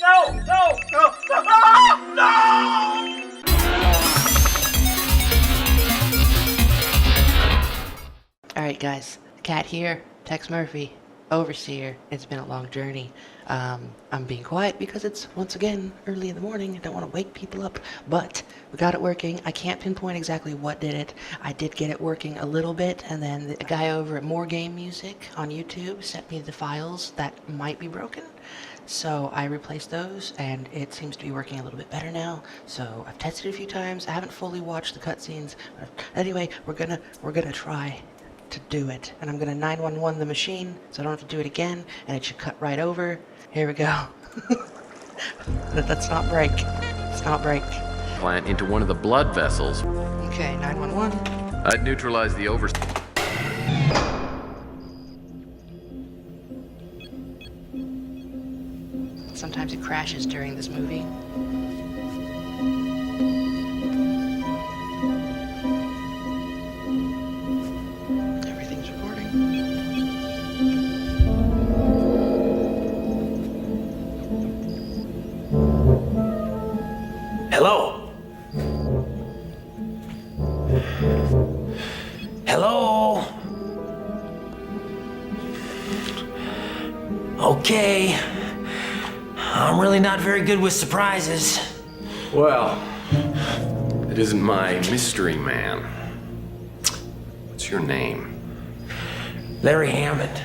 No! No! No! No! No! Alright guys, Cat here, Tex Murphy, Overseer. It's been a long journey. I'm being quiet because it's, once again, early in the morning. I don't want to wake people up, but we got it working. I can't pinpoint exactly what did it. I did get it working a little bit, and then the guy over at More Game Music on YouTube sent me the files that might be broken. So I replaced those, and it seems to be working a little bit better now. So I've tested it a few times. I haven't fully watched the cutscenes. Anyway, we're gonna try to do it, and I'm gonna 911 the machine so I don't have to do it again, and it should cut right over. Here we go. Let's not break. Let's not break. Plant into one of the blood vessels. Okay, 911. I'd neutralize the over. Sometimes it crashes during this movie. Everything's recording. Hello? Hello? Okay. I'm really not very good with surprises. Well, it isn't my mystery man. What's your name? Larry Hammond.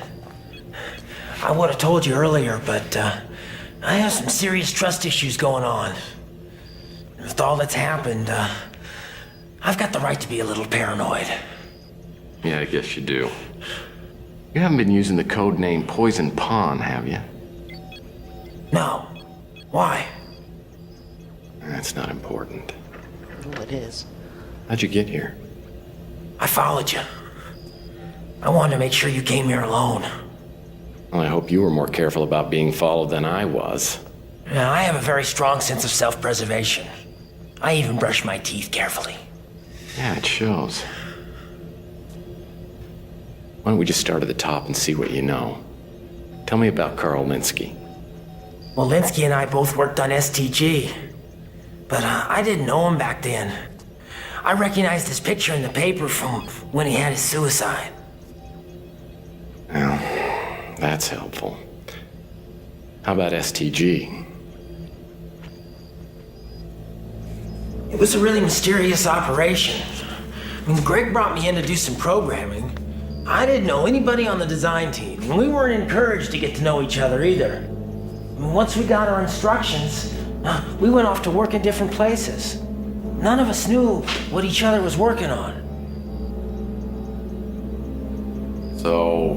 I would have told you earlier, but I have some serious trust issues going on. With all that's happened, I've got the right to be a little paranoid. Yeah, I guess you do. You haven't been using the code name Poison Pawn, have you? No. Why? That's not important. Well, it is. How'd you get here? I followed you. I wanted to make sure you came here alone. Well, I hope you were more careful about being followed than I was. Now, I have a very strong sense of self-preservation. I even brush my teeth carefully. Yeah, it shows. Why don't we just start at the top and see what you know? Tell me about Carl Linsky. Well, Linsky and I both worked on STG. But I didn't know him back then. I recognized his picture in the paper from when he had his suicide. Well, that's helpful. How about STG? It was a really mysterious operation. When Greg brought me in to do some programming, I didn't know anybody on the design team, and we weren't encouraged to get to know each other either. Once we got our instructions, we went off to work in different places. None of us knew what each other was working on. So,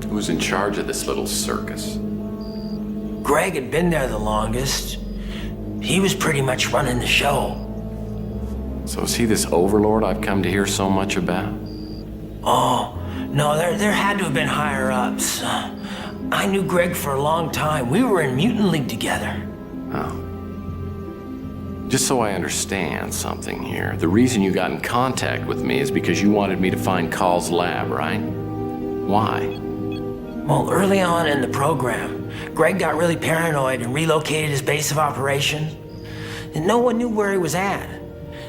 who's in charge of this little circus? Greg had been there the longest. He was pretty much running the show. So is he this overlord I've come to hear so much about? Oh, no, there had to have been higher-ups. I knew Greg for a long time. We were in Mutant League together. Oh. Just so I understand something here, the reason you got in contact with me is because you wanted me to find Carl's lab, right? Why? Well, early on in the program, Greg got really paranoid and relocated his base of operation. And no one knew where he was at.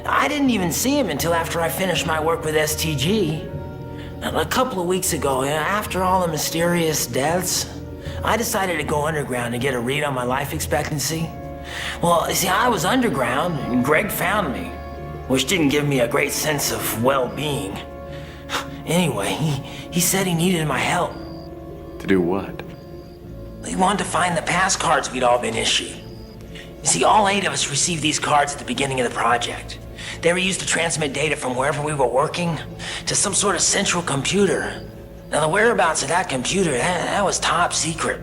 I didn't even see him until after I finished my work with STG. A couple of weeks ago, after all the mysterious deaths, I decided to go underground to get a read on my life expectancy. Well, you see, I was underground, and Greg found me, which didn't give me a great sense of well-being. Anyway, he said he needed my help. To do what? He wanted to find the pass cards we'd all been issued. You see, all 8 of us received these cards at the beginning of the project. They were used to transmit data from wherever we were working to some sort of central computer. Now, the whereabouts of that computer, that was top secret.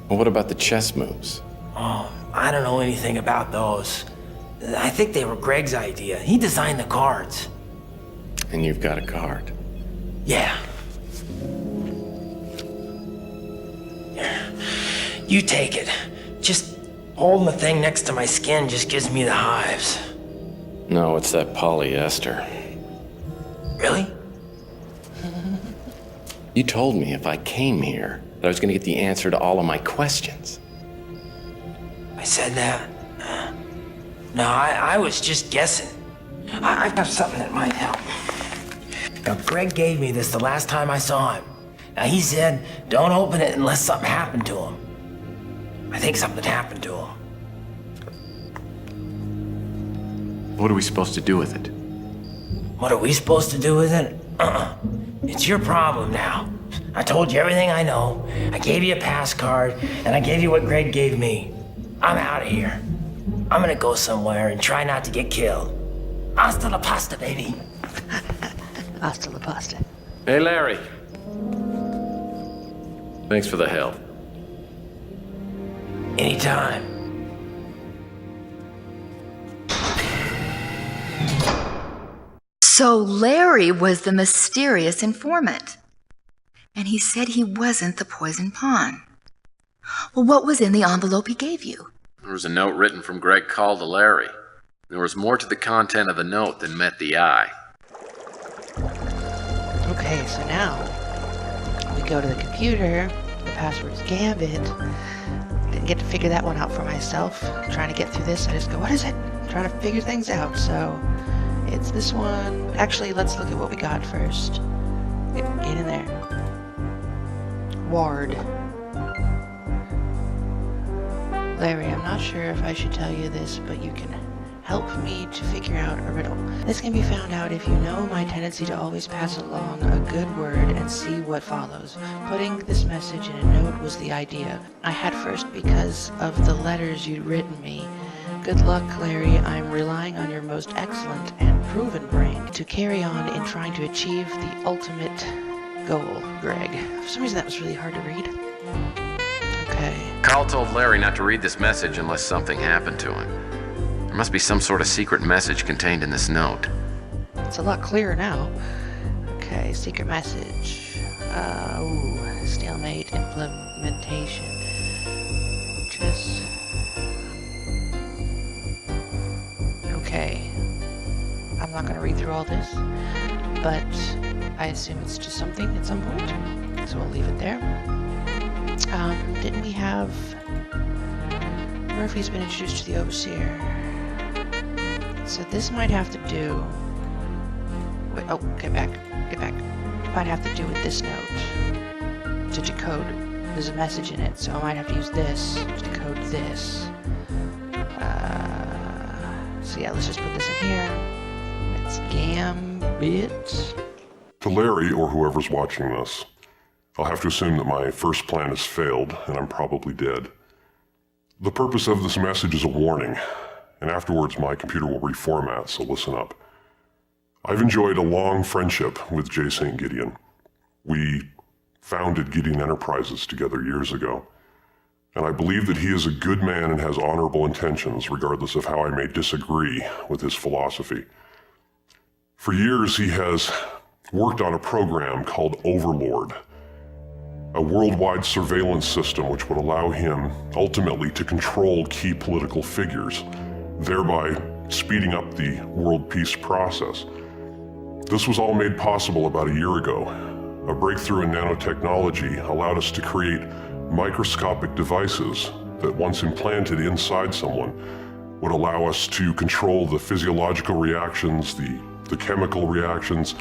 Well, what about the chess moves? Oh, I don't know anything about those. I think they were Greg's idea. He designed the cards. And you've got a card. Yeah. Here, you take it. Just holding the thing next to my skin just gives me the hives. No, it's that polyester. Really? You told me if I came here that I was going to get the answer to all of my questions. said that? No, I was just guessing. I've got something that might help. Now, Greg gave me this the last time I saw him. Now, he said, don't open it unless something happened to him. I think something happened to him. What are we supposed to do with it? What are we supposed to do with it? It's your problem now. I told you everything I know. I gave you a pass card, and I gave you what Greg gave me. I'm out of here. I'm gonna go somewhere and try not to get killed. Hasta la pasta, baby. Hasta la pasta. Hey, Larry. Thanks for the help. Anytime. So Larry was the mysterious informant. And he said he wasn't the poison pawn. Well, what was in the envelope he gave you? There was a note written from Greg Call to Larry. There was more to the content of the note than met the eye. Okay, so now we go to the computer. The password is Gambit. Didn't get to figure that one out for myself. Trying to get through this, I just go, what is it? Trying to figure things out. So it's this one. Actually, let's look at what we got first. Get in there. Ward. Larry, I'm not sure if I should tell you this, but you can help me to figure out a riddle. This can be found out if you know my tendency to always pass along a good word and see what follows. Putting this message in a note was the idea I had first because of the letters you'd written me. Good luck, Larry. I'm relying on your most excellent and proven brain to carry on in trying to achieve the ultimate goal, Greg. For some reason that was really hard to read. Okay. Call told Larry not to read this message unless something happened to him. There must be some sort of secret message contained in this note. It's a lot clearer now. Okay, secret message. Stalemate implementation. Just... Okay. I'm not gonna read through all this, but I assume it's just something at some point, so we'll leave it there. Didn't we have... Murphy's been introduced to the Overseer. So this might have to do... Wait, oh, get back. Might have to do with this note. To decode. There's a message in it, so I might have to use this to decode this. So yeah, let's just put this in here. It's Gambit. To Larry, or whoever's watching this, I'll have to assume that my first plan has failed, and I'm probably dead. The purpose of this message is a warning, and afterwards my computer will reformat, so listen up. I've enjoyed a long friendship with J. St. Gideon. We founded Gideon Enterprises together years ago, and I believe that he is a good man and has honorable intentions, regardless of how I may disagree with his philosophy. For years he has worked on a program called Overlord, a worldwide surveillance system which would allow him ultimately to control key political figures, thereby speeding up the world peace process. This was all made possible about a year ago. A breakthrough in nanotechnology allowed us to create microscopic devices that, once implanted inside someone, would allow us to control the physiological reactions, the chemical reactions,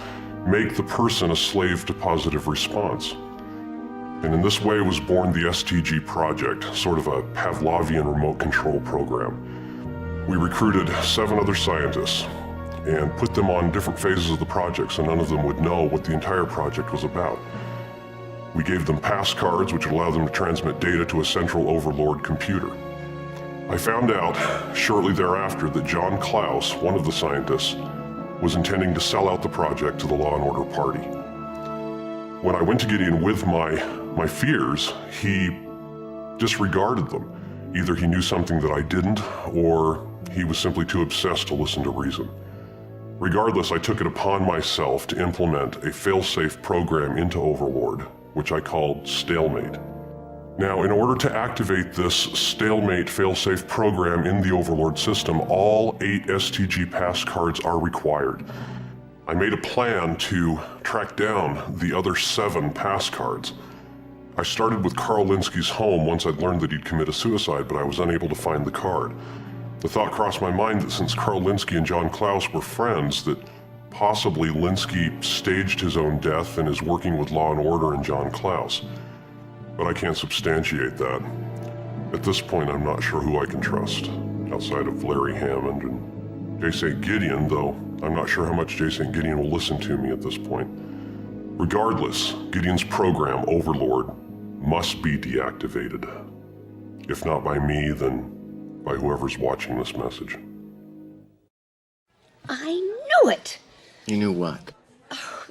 make the person a slave to positive response. And in this way was born the STG project, sort of a Pavlovian remote control program. We recruited 7 other scientists and put them on different phases of the project so none of them would know what the entire project was about. We gave them pass cards which would allow them to transmit data to a central Overlord computer. I found out shortly thereafter that John Klaus, one of the scientists, was intending to sell out the project to the Law and Order Party. When I went to Gideon with my fears, he disregarded them. Either he knew something that I didn't, or he was simply too obsessed to listen to reason. Regardless, I took it upon myself to implement a fail-safe program into Overlord, which I called Stalemate. Now, in order to activate this Stalemate fail-safe program in the Overlord system, all 8 STG pass cards are required. I made a plan to track down the other 7 pass cards. I started with Carl Linsky's home once I'd learned that he'd committed suicide, but I was unable to find the card. The thought crossed my mind that since Carl Linsky and John Klaus were friends, that possibly Linsky staged his own death and is working with Law & Order and John Klaus. But I can't substantiate that. At this point, I'm not sure who I can trust, outside of Larry Hammond and J. St. Gideon, though I'm not sure how much J. St. Gideon will listen to me at this point. Regardless, Gideon's program, Overlord, must be deactivated. If not by me, then by whoever's watching this message. I knew it! You knew what?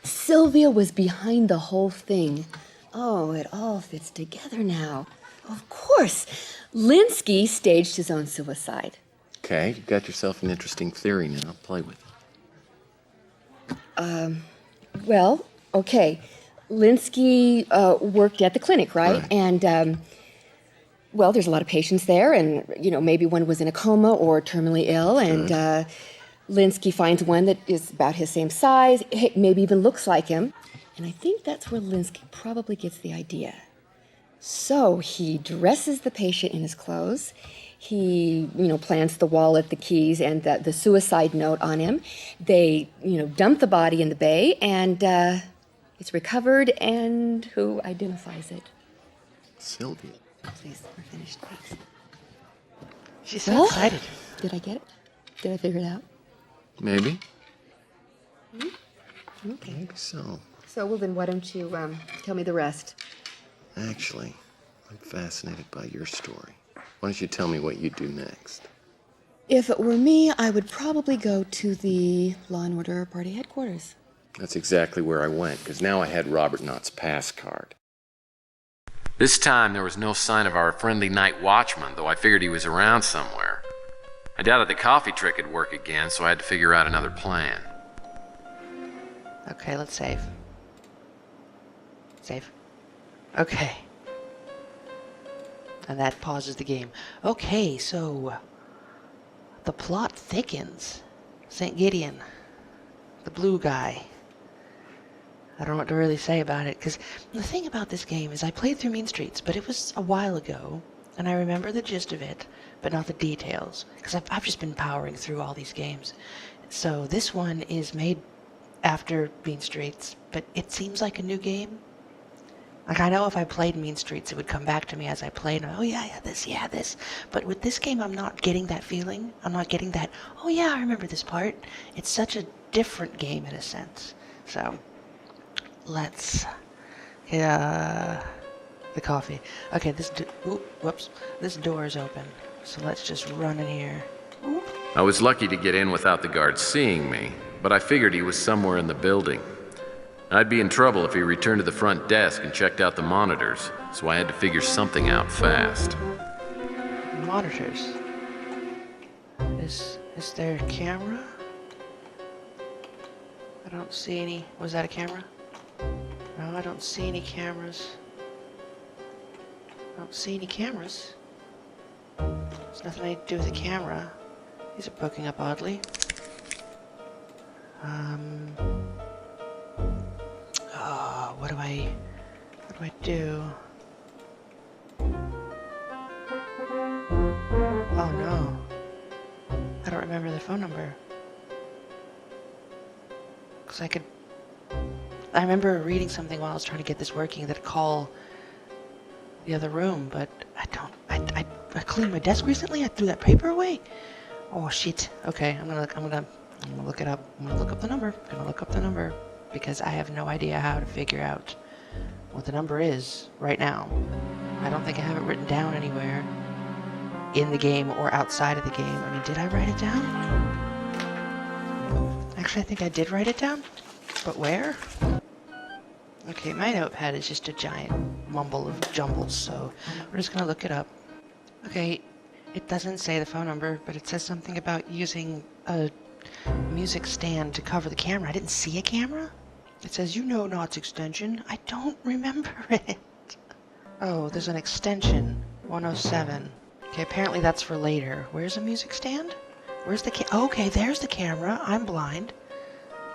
Sylvia was behind the whole thing. Oh, it all fits together now. Of course, Linsky staged his own suicide. Okay, you got yourself an interesting theory now. Play with it. Well, okay. Linsky worked at the clinic, right? And, well, there's a lot of patients there, and, maybe one was in a coma or terminally ill, and Linsky finds one that is about his same size, maybe even looks like him. And I think that's where Linsky probably gets the idea. So he dresses the patient in his clothes. He, plants the wallet, the keys, and the suicide note on him. They, dump the body in the bay, and it's recovered, and who identifies it? Sylvia. Please, we're finished, please. She's so excited. Did I get it? Did I figure it out? Maybe. Okay. Maybe so. So, well, then why don't you tell me the rest? Actually, I'm fascinated by your story. Why don't you tell me what you do next? If it were me, I would probably go to the Law & Order party headquarters. That's exactly where I went, because now I had Robert Knott's pass card. This time, there was no sign of our friendly night watchman, though I figured he was around somewhere. I doubted the coffee trick would work again, so I had to figure out another plan. Okay, let's save. Save. Okay. And that pauses the game. Okay, so the plot thickens. St. Gideon, the blue guy. I don't know what to really say about it, because the thing about this game is I played through Mean Streets, but it was a while ago, and I remember the gist of it, but not the details, because I've just been powering through all these games. So this one is made after Mean Streets, but it seems like a new game. Like, I know if I played Mean Streets, it would come back to me as I played, and oh yeah, this. But with this game, I'm not getting that feeling. I'm not getting that, oh yeah, I remember this part. It's such a different game in a sense. So, let's get the coffee. Okay, whoops, this door is open. So let's just run in here. Oop. I was lucky to get in without the guard seeing me, but I figured he was somewhere in the building. I'd be in trouble if he returned to the front desk and checked out the monitors, so I had to figure something out fast. Monitors. Is there a camera? I don't see any. Was that a camera? No, I don't see any cameras. I don't see any cameras. There's nothing to do with the camera. These are poking up oddly. What do I do? Oh no. I don't remember the phone number. Cause I remember reading something while I was trying to get this working that call the other room, but I cleaned my desk recently. I threw that paper away. Oh shit. Okay, I'm gonna look it up. I'm gonna look up the number. Because I have no idea how to figure out what the number is right now. I don't think I have it written down anywhere in the game or outside of the game. I mean, did I write it down? Actually, I think I did write it down. But where? Okay, my notepad is just a giant mumble of jumbles, so we're just gonna look it up. Okay, it doesn't say the phone number, but it says something about using a music stand to cover the camera. I didn't see a camera. It says, Knott's extension. I don't remember it. Oh, there's an extension. 107. Okay, apparently that's for later. Where's the music stand? Where's the okay, there's the camera. I'm blind.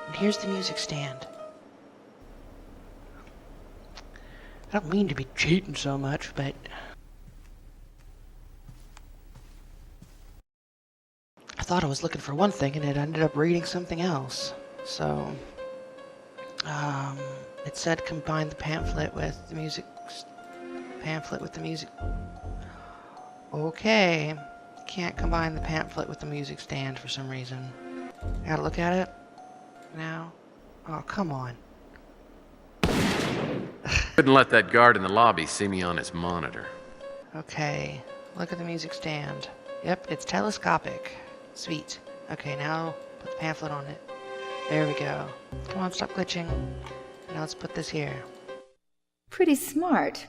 And here's the music stand. I don't mean to be cheating so much, but I thought I was looking for one thing and it ended up reading something else. So, it said combine the pamphlet with the music. Okay. Can't combine the pamphlet with the music stand for some reason. I gotta look at it now. Oh, come on. Couldn't let that guard in the lobby see me on his monitor. Okay, look at the music stand. Yep, it's telescopic. Sweet. Okay, now put the pamphlet on it. There we go. Come on, stop glitching. Now let's put this here. Pretty smart.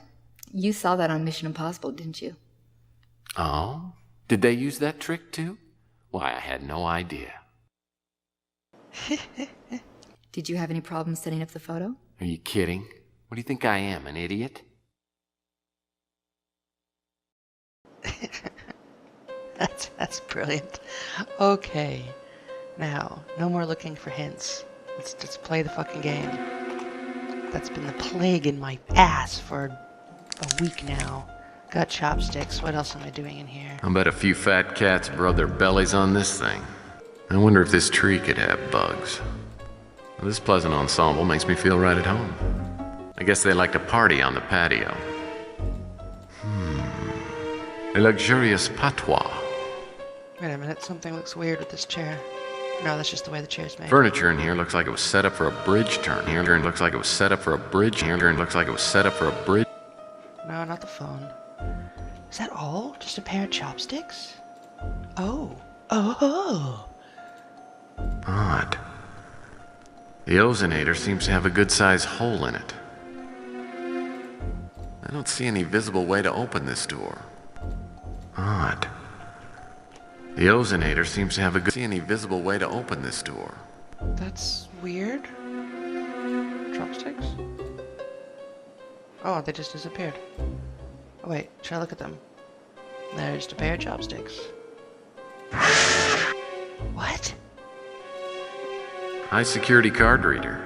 You saw that on Mission Impossible, didn't you? Oh? Did they use that trick too? Why, I had no idea. Did you have any problems setting up the photo? Are you kidding? What do you think I am, an idiot? That's brilliant. Okay. Now, no more looking for hints. Let's just play the fucking game. That's been the plague in my ass for a week now. Got chopsticks. What else am I doing in here? I'll bet a few fat cats rub their bellies on this thing. I wonder if this tree could have bugs. Well, this pleasant ensemble makes me feel right at home. I guess they like to party on the patio. A luxurious patois. Wait a minute, something looks weird with this chair. No, that's just the way the chair's made. Furniture in here looks like it was set up for a bridge turn. Here and looks like it was set up for a bridge. Here and looks like it was set up for a bridge. No, not the phone. Is that all? Just a pair of chopsticks? Oh. Oh. Odd. The ozonator seems to have a good-sized hole in it. I don't see any visible way to open this door. Odd. The ozonator seems to have a good... See any visible way to open this door. That's weird. Chopsticks? Oh, they just disappeared. Oh wait, should I look at them? There's just a pair of chopsticks. What? High security card reader.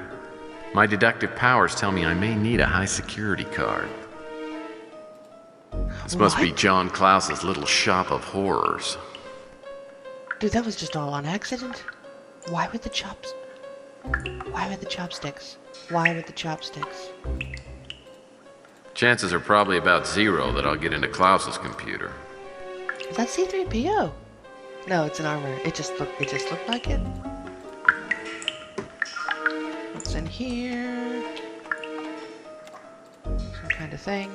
My deductive powers tell me I may need a high security card. This must be What? John Klaus's little shop of horrors. Dude, that was just all on accident. Why would the chopsticks? Why would the chopsticks? Chances are probably about 0 that I'll get into Klaus's computer. Is that C-3PO? No, it's an armor. It just looked like it. What's in here? Some kind of thing.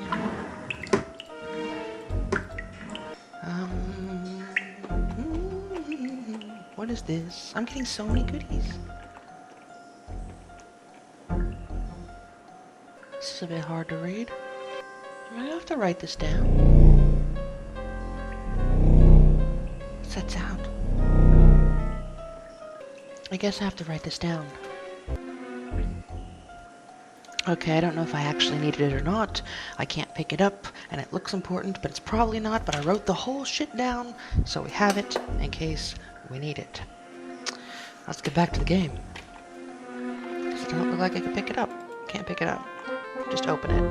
What is this? I'm getting so many goodies. This is a bit hard to read. I'm gonna have to write this down. What's that sound? I guess I have to write this down. Okay, I don't know if I actually needed it or not. I can't pick it up, and it looks important, but it's probably not, but I wrote the whole shit down, so we have it in case we need it. Let's get back to the game. Because it doesn't look like I can pick it up. Can't pick it up. Just open it.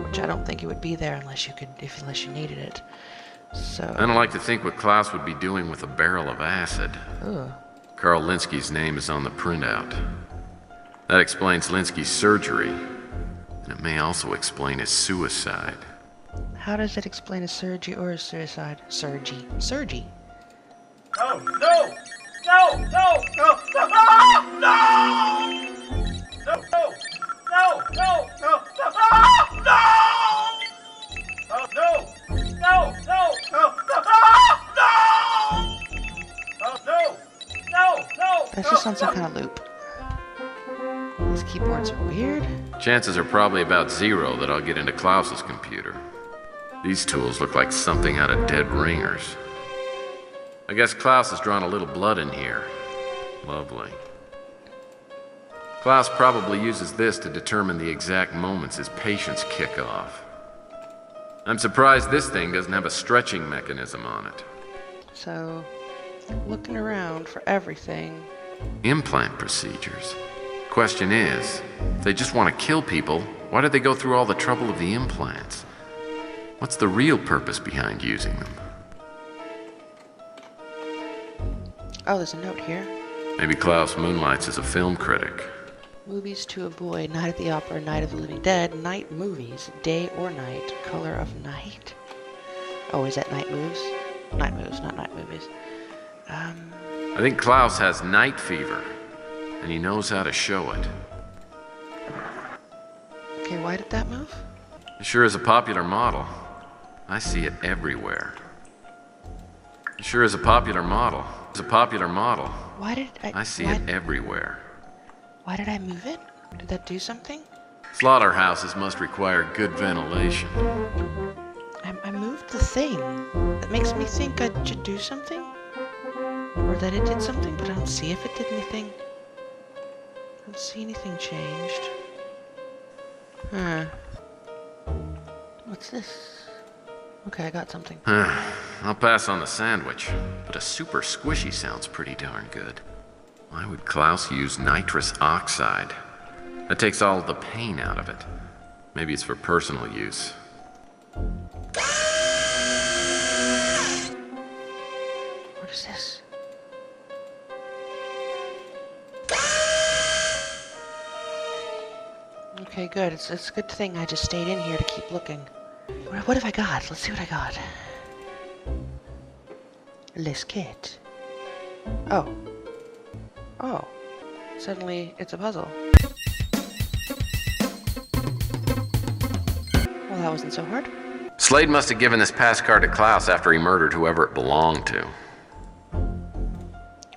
Which I don't think it would be there unless you needed it. So... I don't like to think what Klaus would be doing with a barrel of acid. Ugh. Carl Linsky's name is on the printout. That explains Linsky's surgery, and it may also explain his suicide. How does it explain a surgery or a suicide? Surgery. No! No! No! No! No! Ah! No! No! No! No! No! No! Ah! No! Oh, no! No! No! No! Ah! No! Oh, no! No! No! That's just on some kind of loop. These keyboards are weird. Chances are probably about 0 that I'll get into Klaus's computer. These tools look like something out of Dead Ringers. I guess Klaus has drawn a little blood in here. Lovely. Klaus probably uses this to determine the exact moments his patients kick off. I'm surprised this thing doesn't have a stretching mechanism on it. So, looking around for everything. Implant procedures. Question is, if they just want to kill people, Why did they go through all the trouble of the implants? What's the real purpose behind using them? Oh, there's a note here. Maybe Klaus moonlights as a film critic. Movies to avoid: Night at the Opera, Night of the Living Dead, night movies, day or night, color of night. Oh, is that night moves? Night moves, not night movies. I think Klaus has night fever, and he knows how to show it. Okay, why did that move? It sure is a popular model. I see it everywhere. It sure is a popular model. It's a popular model. Why did I see it everywhere. Why did I move it? Did that do something? Slaughterhouses must require good ventilation. I moved the thing. That makes me think I should do something? Or that it did something, but I don't see if it did anything. I don't see anything changed. Huh. What's this? Okay, I got something. I'll pass on the sandwich, but a super squishy sounds pretty darn good. Why would Klaus use nitrous oxide? That takes all the pain out of it. Maybe it's for personal use. What is this? Okay, good. It's a good thing I just stayed in here to keep looking. What have I got? Let's see what I got. This kit. Oh. Oh. Suddenly, it's a puzzle. Well, that wasn't so hard. Slade must have given this pass card to Klaus after he murdered whoever it belonged to.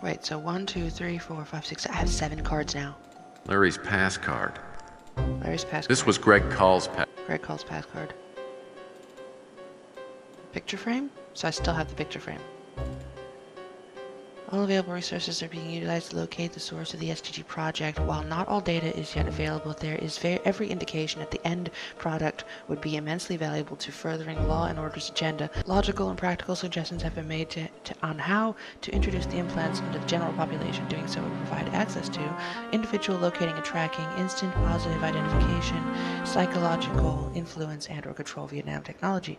Wait, so 1, 2, 3, 4, 5, 6. I have 7 cards now. Larry's pass card. Larry's pass card. This was Greg Call's pass. Greg Call's pass card. Picture frame? So I still have the picture frame. All available resources are being utilized to locate the source of the SDG project. While not all data is yet available, there is every indication that the end product would be immensely valuable to furthering law and order's agenda. Logical and practical suggestions have been made on how to introduce the implants into the general population. Doing so would provide access to individual locating and tracking, instant positive identification, psychological influence, and/or control via nanotechnology.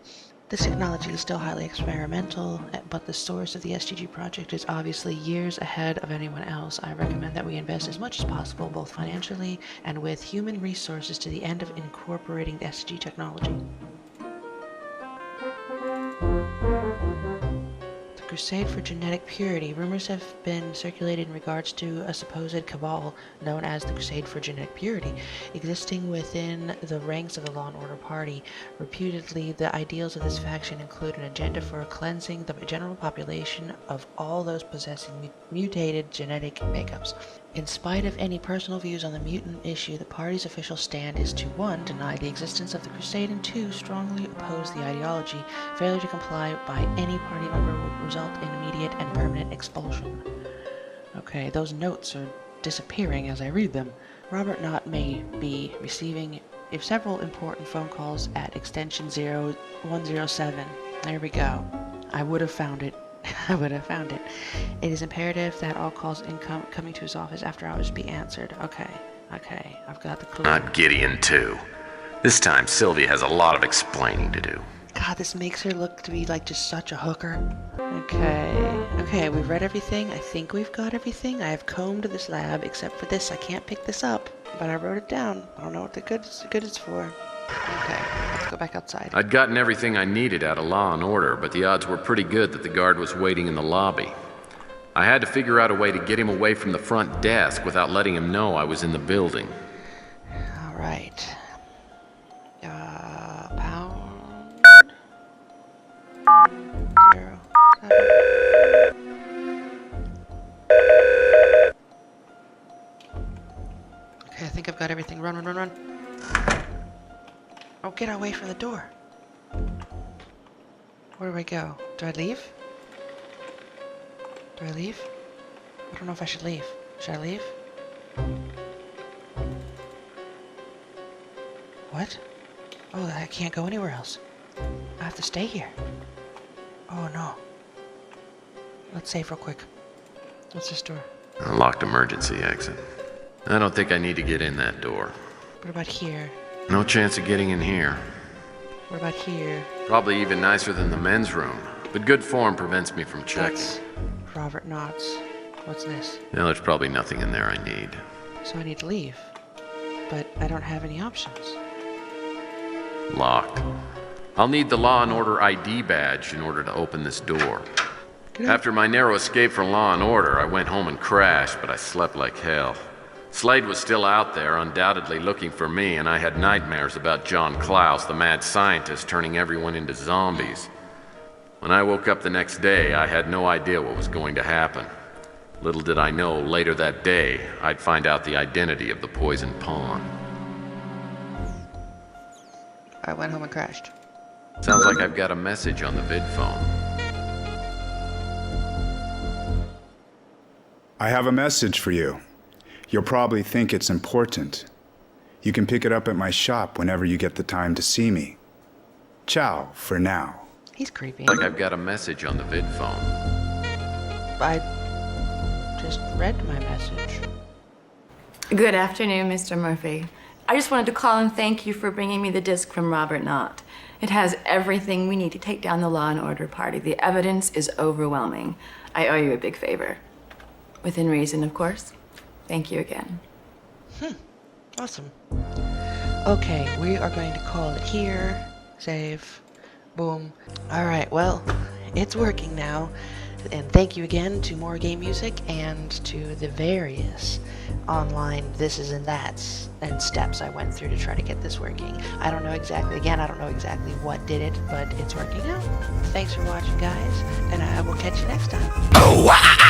This technology is still highly experimental, but the source of the SDG project is obviously years ahead of anyone else. I recommend that we invest as much as possible, both financially and with human resources, to the end of incorporating the SDG technology. The crusade for genetic purity. Rumors have been circulated in regards to a supposed cabal known as the Crusade for Genetic Purity, existing within the ranks of the Law and Order Party. Reputedly, the ideals of this faction include an agenda for cleansing the general population of all those possessing mutated genetic makeups. In spite of any personal views on the mutant issue, the party's official stand is to 1. Deny the existence of the Crusade, and 2. Strongly oppose the ideology. Failure to comply by any party member would result in immediate and permanent expulsion. Okay, those notes are disappearing as I read them. Robert Knott may be receiving several important phone calls at extension 0107. There we go. I would have found it. I would have found it. It is imperative that all calls coming to his office after hours be answered. Okay, I've got the clue. Not Gideon, too. This time, Sylvia has a lot of explaining to do. God, this makes her look to be like just such a hooker. Okay, we've read everything. I think we've got everything. I have combed this lab, except for this. I can't pick this up, but I wrote it down. I don't know what the good is for. Okay, let's go back outside. I'd gotten everything I needed out of Law and Order, but the odds were pretty good that the guard was waiting in the lobby. I had to figure out a way to get him away from the front desk without letting him know I was in the building. All right. Pound 0, 7. Okay, I think I've got everything. Run. Oh, get away from the door. Where do I go? Do I leave? I don't know if I should leave. Should I leave? What? Oh, I can't go anywhere else. I have to stay here. Oh, no. Let's save real quick. What's this door? A locked emergency exit. I don't think I need to get in that door. What about here? No chance of getting in here. What about here? Probably even nicer than the men's room, but good form prevents me from checking. That's Robert Knotts. What's this? Now, there's probably nothing in there I need. So I need to leave. But I don't have any options. Locked. I'll need the Law and Order ID badge in order to open this door. After my narrow escape from Law and Order, I went home and crashed, but I slept like hell. Slade was still out there, undoubtedly looking for me, and I had nightmares about John Klaus, the mad scientist, turning everyone into zombies. When I woke up the next day, I had no idea what was going to happen. Little did I know, later that day, I'd find out the identity of the poisoned pawn. I went home and crashed. Sounds like I've got a message on the vid phone. I have a message for you. You'll probably think it's important. You can pick it up at my shop whenever you get the time to see me. Ciao for now. He's creepy. Like I've got a message on the vid phone. I just read my message. Good afternoon, Mr. Murphy. I just wanted to call and thank you for bringing me the disc from Robert Knott. It has everything we need to take down the Law and Order party. The evidence is overwhelming. I owe you a big favor. Within reason, of course. Thank you again. Awesome. Okay, we are going to call it here. Save. Boom. Alright, well, it's working now. And thank you again to More Game Music and to the various online thises and that's and steps I went through to try to get this working. I don't know exactly what did it, but it's working out. Thanks for watching, guys, and I will catch you next time. Oh, wow!